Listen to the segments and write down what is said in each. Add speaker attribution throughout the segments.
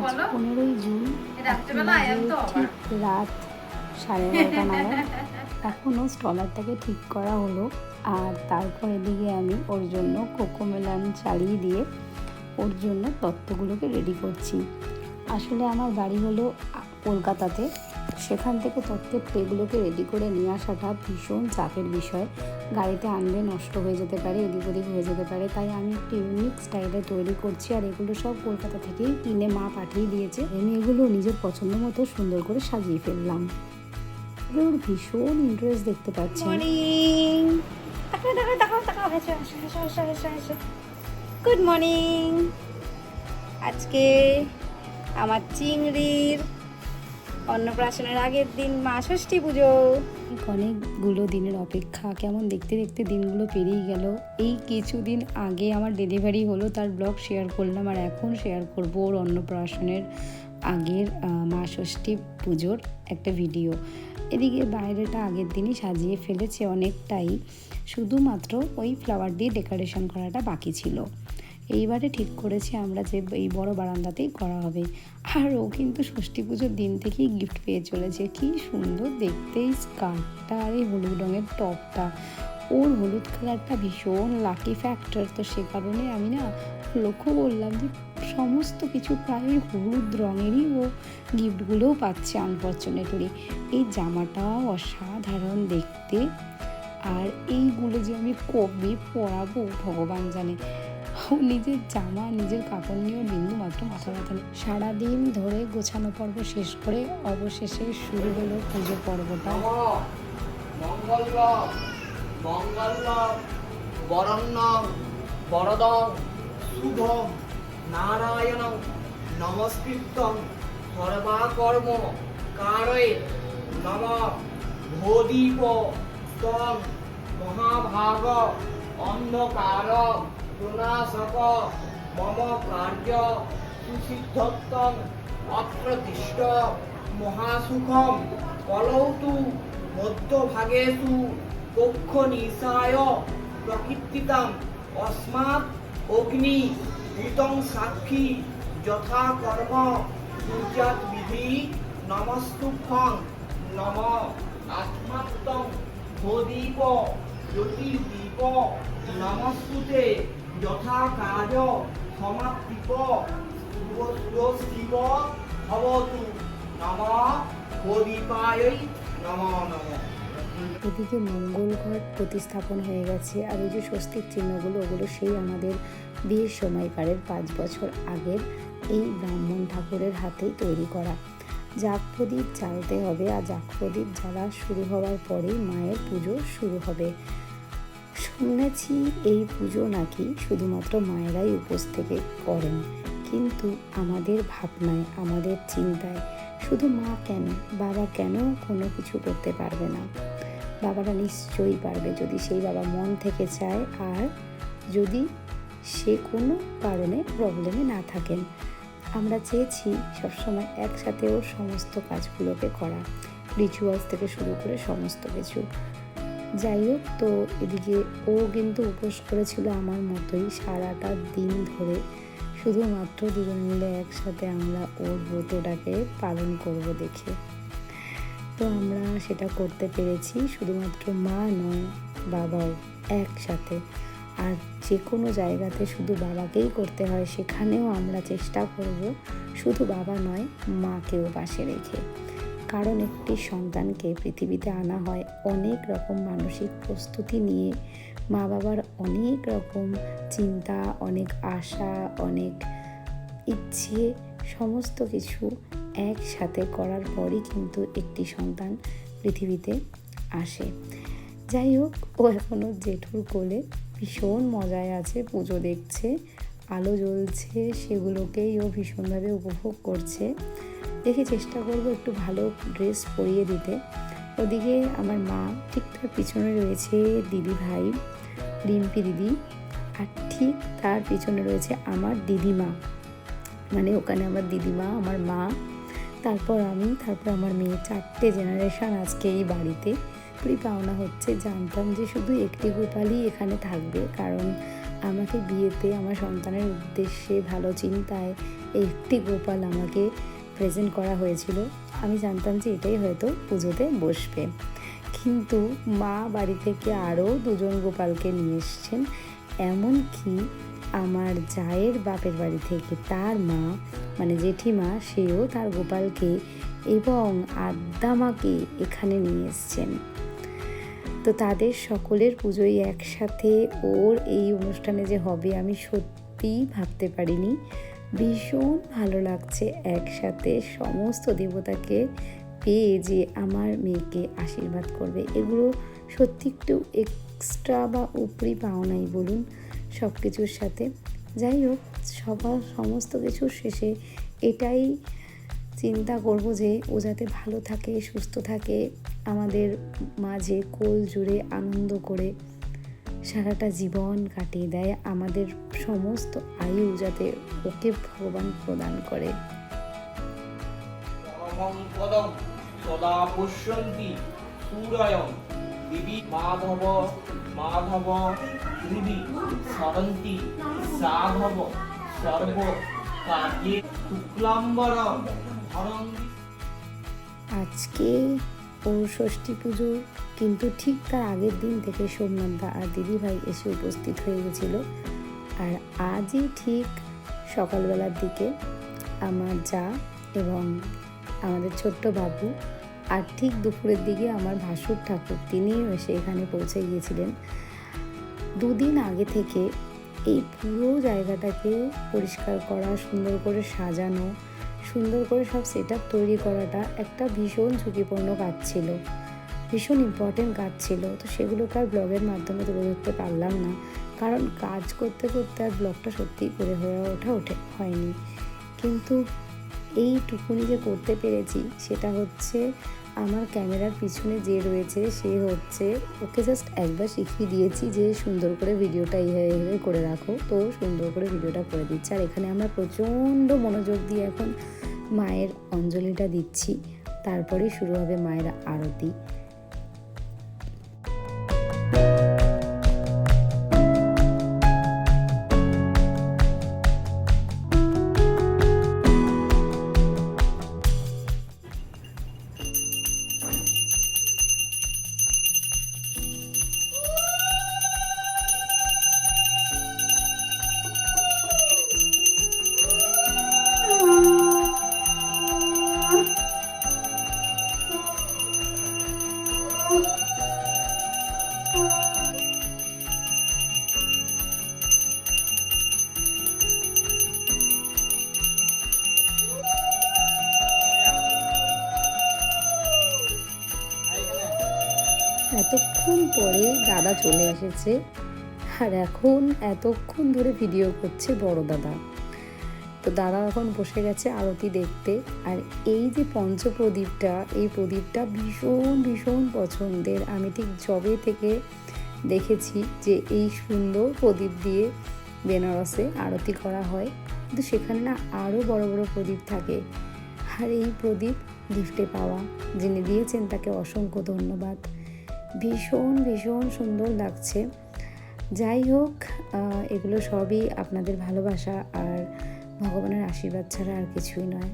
Speaker 1: 15ই June, ঠিক রাত 12:30 নাগাদ। এখনও স্টলারটাকে ঠিক করা হলো, আর তারপর এদিকে আমি ওর জন্য কোকোমেলান চালিয়ে দিয়ে ওর জন্য তত্ত্বগুলোকে রেডি করছি। আসলে আমার বাড়ি হলো কলকাতাতে, সেখান থেকে তত্ত্বের ট্রেগুলোকে রেডি করে নিয়ে আসাটা ভীষণ চাপের বিষয়। গাড়িতে আনলে নষ্ট হয়ে যেতে পারে, এদিক ওদিক হয়ে যেতে পারে, তাই আমি একটু ইউনিক স্টাইলে তৈরি করছি। আর এগুলো সব কলকাতা থেকেই কিনে মা পাঠিয়ে দিয়েছে। আমি এগুলো নিজের পছন্দ মতো সুন্দর করে সাজিয়ে ফেললাম। ওর ভীষণ ইন্টারেস্ট দেখতে পাচ্ছি।
Speaker 2: Good morning. আজকে আমার চিংড়ির অন্নপ্রাশনের আগের দিন, মা ষষ্ঠী পুজো।
Speaker 1: অনেকগুলো দিনের অপেক্ষা, কেমন দেখতে দেখতে দিনগুলো পেরিয়ে গেল। এই কিছুদিন আগে আমার ডেলিভারি হলো, তার ব্লগ শেয়ার করলাম, আর এখন শেয়ার করব ওর অন্নপ্রাশনের আগের মা ষষ্ঠী পুজোর একটা ভিডিও। এদিকে বাইরেটা আগের দিনই সাজিয়ে ফেলেছে অনেকটাই, শুধুমাত্র ওই ফ্লাওয়ার দিয়ে ডেকোরেশন করাটা বাকি ছিল। এইবারে ঠিক করেছি আমরা যে এই বড় বারান্দাতেই করা হবে। আর ও কিন্তু ষষ্ঠী পুজোর দিন থেকেই গিফট পেয়ে চলেছে। কি সুন্দর দেখতে এই স্কার্টটা আর এই হলুদ রঙের টপটা। ওর হলুদ কালারটা ভীষণ লাকি ফ্যাক্টর, তো সে কারণে আমি না লক্ষ্য করলাম যে সমস্ত কিছু প্রায় হলুদ রঙেরই ও গিফটগুলোও পাচ্ছে আনফর্চুনেটলি। এই জামাটাও অসাধারণ দেখতে, আর এইগুলো যে আমি কবে পরাবো ভগবান জানে। নিজের জামা নিজের কাপড় নিয়েও বিন্দু মাত্র মাথা ব্যথা নেই। সারাদিন ধরে গোছানো পর্ব শেষ করে অবশেষে শুরু হলো পুজো পর্বটা।
Speaker 3: বরণ্যং বরদং শুভং নারায়ণং নমস্কৃত্যং সর্বাকর্ম কারয়ে নমঃ ভোদীপ তং মহাভাগ অন্ধকার প্রণাশক মম কার্য সুসিদ্ধত্বং অত্র তিষ্ঠ মহাসুখম কলৌতু মধ্যভাগেষু কক্ষ নিশায় প্রকৃতিতাম অস্মাৎ অগ্নি ভূতং সাক্ষী যথা কর্ম সূর্যাৎ বিধি নমস্তুভ্যং নম আত্মাত্মং ভোদীপ জ্যোতির্দীপ নমস্তুতে যথা কাজ সমাপ্তিপ শিব ভবতু নমঃ ভোদীপায় নমঃ নমঃ।
Speaker 1: এদিকে মঙ্গল ঘট প্রতিস্থাপন হয়ে গেছে, আর ওই যে স্বস্তিক চিহ্নগুলো, ওগুলো সেই আমাদের বিয়ের সময়কারের 5 বছর আগের এই ব্রাহ্মণ ঠাকুরের হাতেই তৈরি করা। জাগ প্রদীপ জ্বালতে হবে, আর জাগ প্রদীপ জ্বালা শুরু হওয়ার পরেই মায়ের পুজো শুরু হবে। শুনেছি এই পুজো নাকি শুধুমাত্র মায়েরাই উপোস থেকে করেন, কিন্তু আমাদের ভাবনায়, আমাদের চিন্তায় শুধু মা কেন, বাবা কেন কোনো কিছু করতে পারবে না? বাবারা নিশ্চয়ই পারবে, যদি সেই বাবা মন থেকে চায়, আর যদি সে কোনো কারণে প্রবলেমে না থাকেন। আমরা চেয়েছি সবসময় একসাথে ওর সমস্ত কাজগুলোকে করা, রিচুয়ালস থেকে শুরু করে সমস্ত কিছু। যাই হোক, তো এদিকে ও কিন্তু উপোস করেছিল আমার মতোই সারাটা দিন ধরে, শুধুমাত্র দুজন মিলে একসাথে আমরা ওর ব্রতটাকে পালন করব দেখে। তো আমরা সেটা করতে পেরেছি, শুধুমাত্র মা নয় বাবাও একসাথে। আর যে কোনো জায়গাতে শুধু বাবাকেই করতে হয়, সেখানেও আমরা চেষ্টা করব শুধু বাবা নয়, মাকেও পাশে রেখে। কারণ একটি সন্তানকে পৃথিবীতে আনা হয় অনেক রকম মানসিক প্রস্তুতি নিয়ে, মা বাবার অনেক রকম চিন্তা, অনেক আশা, অনেক ইচ্ছে, সমস্ত কিছু একসাথে করার পরই কিন্তু একটি সন্তান পৃথিবীতে আসে। যাই হোক, ও এখনও জেঠুর কোলে ভীষণ মজায় আছে, পুজো দেখছে, আলো জ্বলছে, সেগুলোকেই ও ভীষণভাবে উপভোগ করছে। দেখে চেষ্টা করবো একটু ভালো ড্রেস পরিয়ে দিতে। ওদিকে আমার মা, ঠিক তার পিছনে রয়েছে দিদি ভাই রিম্পি দিদি, আর ঠিক তার পিছনে রয়েছে আমার দিদিমা, মানে ওখানে আমার দিদিমা, আমার মা, তারপর আমি, তারপর আমার মেয়ে। 4টে জেনারেশন আজকে এই বাড়িতে। খুবই পাওনা হচ্ছে, জানতাম যে শুধু একটি গোপালই এখানে থাকবে, কারণ আমাকে বিয়েতে আমার সন্তানের উদ্দেশ্যে ভালো চিন্তায় একটি গোপাল আমাকে প্রেজেন্ট করা হয়েছিল। আমি জানতাম যে এটাই হয়তো পুজোতে বসবে, কিন্তু মা বাড়ি থেকে আরও 2জন গোপালকে নিয়ে এসছেন। এমনকি আমার জায়ের বাপের বাড়ি থেকে তার মা মানে জেঠিমা, সেও তার গোপালকে এবং আদ্দামাকে এখানে নিয়ে এসছেন। তো তাদের সকলের পুজোই একসাথে ওর এই অনুষ্ঠানে যে হবে আমি সত্যিই ভাবতে পারিনি। ভীষণ ভালো লাগছে একসাথে সমস্ত দেবতাকে পেয়ে যে আমার মেয়েকে আশীর্বাদ করবে। এগুলো সত্যি একটু এক্সট্রা বা উপরি পাওনাই বলুন সব কিছুর সাথে। যাই হোক, সমস্ত কিছুর শেষে এটাই চিন্তা করব যে ও যাতে ভালো থাকে, সুস্থ থাকে, আমাদের মাঝে কোল জুড়ে আনন্দ করে সারাটা জীবন কাটিয়ে দেয়। আমাদের সমস্ত আয়ু যাতে ওকে ভগবান প্রদান করে।
Speaker 3: পরমং পদং সদা পশ্যন্তি সুরয়ং দিবি মাধব মাধব হৃদি সরন্তি সাধব সর্ব কার্যে শুক্লাম্বরম ধরং।
Speaker 1: আজকে ওর ষষ্ঠী পুজো, কিন্তু ঠিক তার আগের দিন থেকে সোমনাথ দা আর দিদিভাই এসে উপস্থিত হয়ে গেছিল। আর আজই ঠিক সকালবেলার দিকে আমার যা এবং আমাদের ছোট্ট বাবু, আর ঠিক দুপুরের দিকে আমার ভাসুর ঠাকুর তিনিও এসে এখানে পৌঁছে গিয়েছিলেন। 2 দিন আগে থেকে এই পুরো জায়গাটাকে পরিষ্কার করা, সুন্দর করে সাজানো, সুন্দর করে সব সেট আপ তৈরি করাটা একটা ভীষণ ঝুঁকিপূর্ণ কাজ ছিল, ভীষণ ইম্পর্টেন্ট কাজ ছিল। তো সেগুলোকে আর ব্লগের মাধ্যমে তুলে ধরতে পারলাম না, কারণ কাজ করতে করতে আর ব্লগটা সত্যিই করে হয়ে হয়নি। কিন্তু এইটুকুনি যে করতে পেরেছি সেটা হচ্ছে আমার ক্যামেরার পিছনে যে রয়েছে সে হচ্ছে ওকে জাস্ট একবার শিখিয়ে দিয়েছি যে সুন্দর করে ভিডিওটা এইভাবে করে রাখো, তো সুন্দর করে ভিডিওটা করে দিচ্ছে। আর এখানে আমরা প্রচণ্ড মনোযোগ দিয়ে এখন মায়ের অঞ্জলিটা দিচ্ছি, তারপরেই শুরু হবে মায়ের আরতি। এতক্ষণ পরে দাদা চলে এসেছে, আর এখন এতক্ষণ ধরে ভিডিও করছে বড় দাদা। তো দাদা এখন বসে গেছে আরতি দেখতে। আর এই যে পঞ্চপ্রদীপটা, এই প্রদীপটা ভীষণ ভীষণ পছন্দের। আমি ঠিক জবে থেকে দেখেছি যে এই সুন্দর প্রদীপ দিয়ে বেনারসে আরতি করা হয়, কিন্তু সেখানে না আরও বড় বড় প্রদীপ থাকে। আর এই প্রদীপ গিফটে পাওয়া, যিনি দিয়েছেন তাকে অসংখ্য ধন্যবাদ। ভীষণ ভীষণ সুন্দর লাগছে। যাই হোক, এগুলো সবই আপনাদের ভালোবাসা আর ভগবানের আশীর্বাদ ছাড়া আর কিছুই নয়।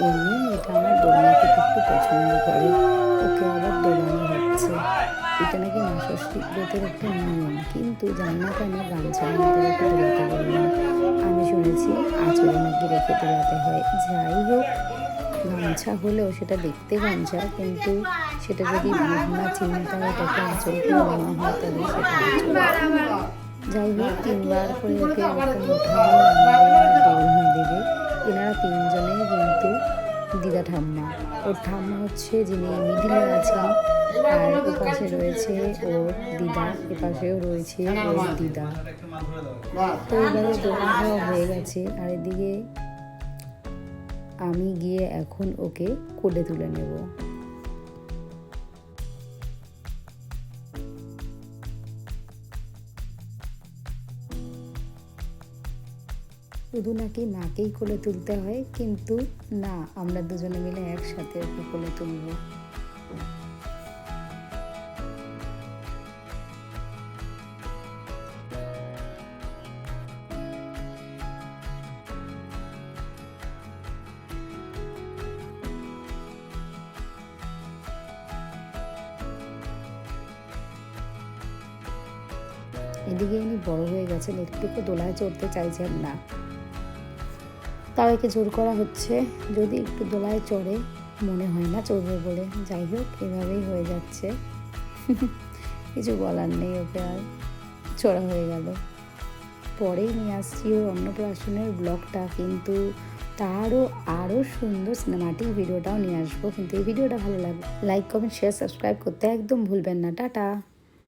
Speaker 1: এমনি এটা আমার দোলনাকে একটু পছন্দ করে, ওকে আবার দোলানো হচ্ছে। এটা নাকি মা ষষ্ঠী ব্রতের একটা নিয়ম, কিন্তু জানি না কেন গামছার মধ্যে রেখে তোলাতে বললাম। আমি শুনেছি আঁচলে নাকি রেখে তোলাতে হয়। যাই হোক, গামছা হলেও সেটা দেখতে গামছা, কিন্তু সেটা যদি ভাবনা চিন্তা এটাকে আঁচল করে নেওয়া হয় তাহলে সেটা আঁচল। যাই হোক, 3বার করে ওকে এরকম উঠাবো, দৌড় দেবে। এনারা 3জনেই কিন্তু দিদা ঠাম্মা। ওর ঠাম্মা হচ্ছে যিনি মিডিলে আছেন, আর ও পাশে রয়েছে ওর দিদা, এ পাশেও রয়েছে ওর দিদা। তো এবারে দৌড় দেওয়া হয়ে গেছে, আর এদিকে আমি গিয়ে এখন ওকে কোলে তুলে নেব। শুধু নাকি মাকেই কোলে তুলতে হয়, কিন্তু না, আমরা দুজনে মিলে একসাথে ওকে কোলে তুলব। এদিকে ইনি বড় হয়ে গেছেন, একটুকু দোলায় চড়তে চাইছেন না, তাও একে জোর করা হচ্ছে। যদি একটু দোলায় চড়ে মনে হয় না চড়বে বলে। যাই হোক, এভাবেই হয়ে যাচ্ছে, কিছু বলার নেই, ওকে আর চড়া হয়ে গেল। পরেই নিয়ে আসছি ওর অন্নপ্রাশনের ব্লগটা, কিন্তু আরও সুন্দর সিনেমাটিক ভিডিওটাও নিয়ে আসবো। কিন্তু এই ভিডিওটা ভালো লাগবে, লাইক কমেন্ট শেয়ার সাবস্ক্রাইব করতে একদম ভুলবেন না। টাটা।